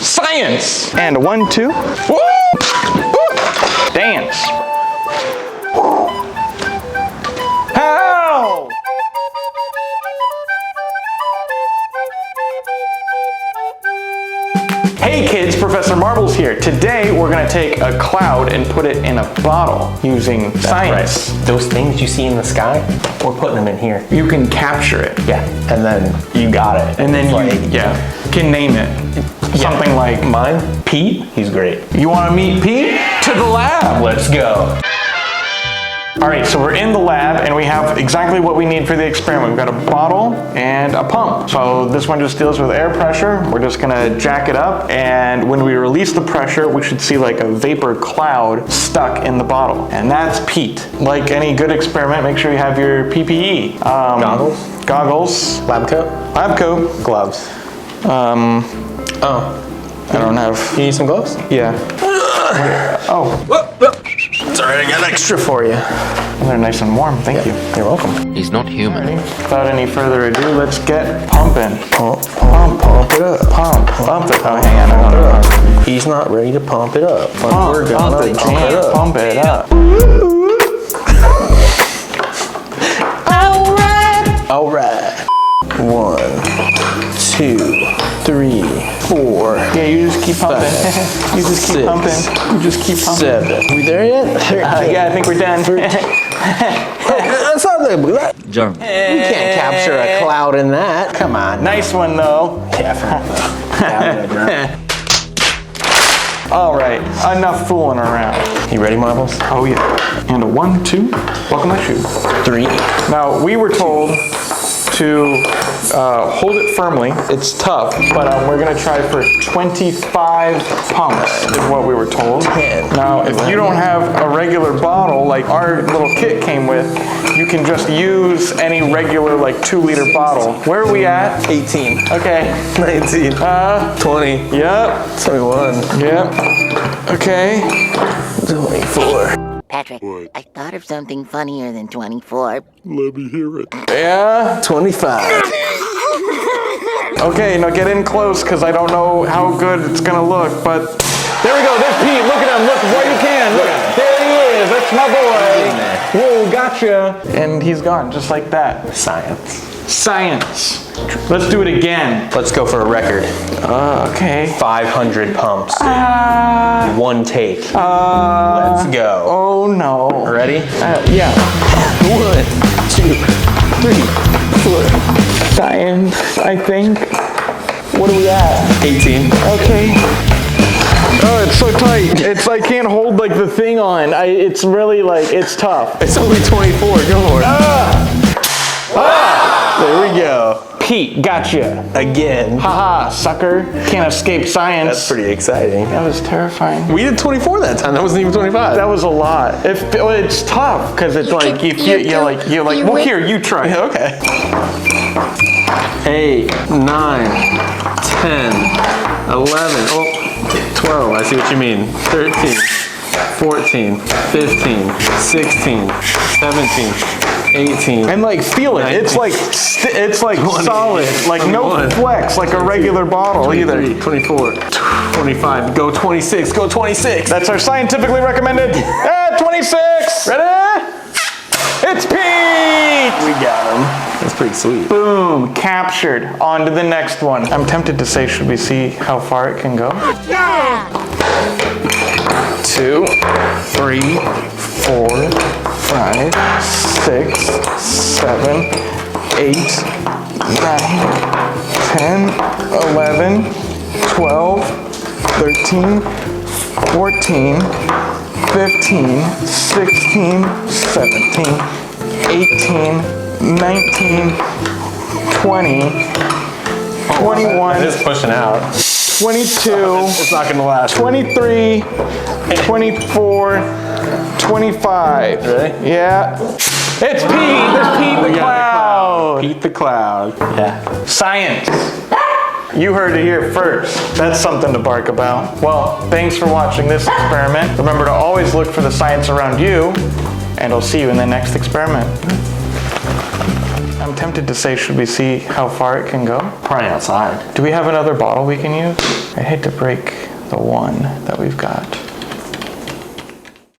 Science. And a 1, 2. Woo! Dance. How? Hey kids, Professor Marbles here. Today we're gonna take a cloud and put it in a bottle using science. Right. Those things you see in the sky, we're putting them in here. You can capture it. Yeah, and then you got it. And then you can name it. Something like mine, Pete. He's great. You wanna meet Pete? To the lab. Let's go. All right, so we're in the lab and we have exactly what we need for the experiment. We've got a bottle and a pump. So this one just deals with air pressure. We're just gonna jack it up, and when we release the pressure, we should see like a vapor cloud stuck in the bottle. And that's Pete. Like any good experiment, make sure you have your PPE. Goggles. Lab coat. Lab coat. Gloves. I don't have. You need some gloves? Yeah. Oh. It's all right, I got extra for you. They're nice and warm, thank you. You're welcome. He's not human. Without any further ado, let's get pumping. Pump it up. Pump it. Oh, hang on. He's not ready to pump it up. But we're gonna pump it up. Pump it up. All right. 1, 2, 3, 4. Yeah, you just keep pumping. You just keep pumping. You just keep pumping. 7. We there yet? Yeah, I think we're done. That's not that. German. We can't capture a cloud in that. Come on. Nice one, though. Yeah. All right, enough fooling around. You ready, Marbles? Oh, yeah. And a 1, 2. Welcome to my shoe. 3. Now, we were told to hold it firmly. It's tough, but we're gonna try for 25 pumps is what we were told. Now, if you don't have a regular bottle like our little kit came with, you can just use any regular like 2-liter bottle. Where are we at? 18. Okay. 19. 20. Yep. 21. Yep. Okay. 24. Patrick, I thought of something funnier than 24. Let me hear it. Yeah. 25. Okay, now get in close because I don't know how good it's gonna look, but there we go. There's Pete. Look at him. Look while you can. Look. There he is. That's my boy. Whoa, gotcha. And he's gone just like that. Science. Science. Let's do it again. Let's go for a record. Okay. 500 pumps. One take. Let's go. Oh no. Ready? Yeah. 1, 2, 3, 4. Science, I think. What are we at? 18. Okay. Oh, it's so tight. It's I can't hold like the thing on. It's really like it's tough. It's only 24. Go for it. There we go. Pete, gotcha. Again. Haha, sucker. Can't escape science. That's pretty exciting. That was terrifying. We did 24 that time. That wasn't even 25. That was a lot. It's tough because it's like if you're like well here you try. Okay. 8, 9, 10, 11. Oh, 12. I see what you mean. 13, 14, 15, 16, 17. 18. And like feel it. 19. It's like 20, solid. Like 21, no flex like a regular bottle 23, either. 24, 25. Go 26. Go 26. That's our scientifically recommended. 26. Ready? It's Pete. We got him. That's pretty sweet. Boom. Captured. On to the next one. I'm tempted to say, should we see how far it can go? Yeah! 2, 3, 4, 5, 6, 7, 8, 9, 10, 11, 12, 13, 14, 15, 16, 17, 18, 19, 20, 21. It is pushing out. 22. It's not going to last. 23, 24, 25. Really? Yeah. It's Pete. There's Pete the Cloud. Pete the Cloud. Yeah. Science. You heard it here first. That's something to bark about. Well, thanks for watching this experiment. Remember to always look for the science around you, and I'll see you in the next experiment. I'm tempted to say, should we see how far it can go? Probably outside. Do we have another bottle we can use? I hate to break the one that we've got.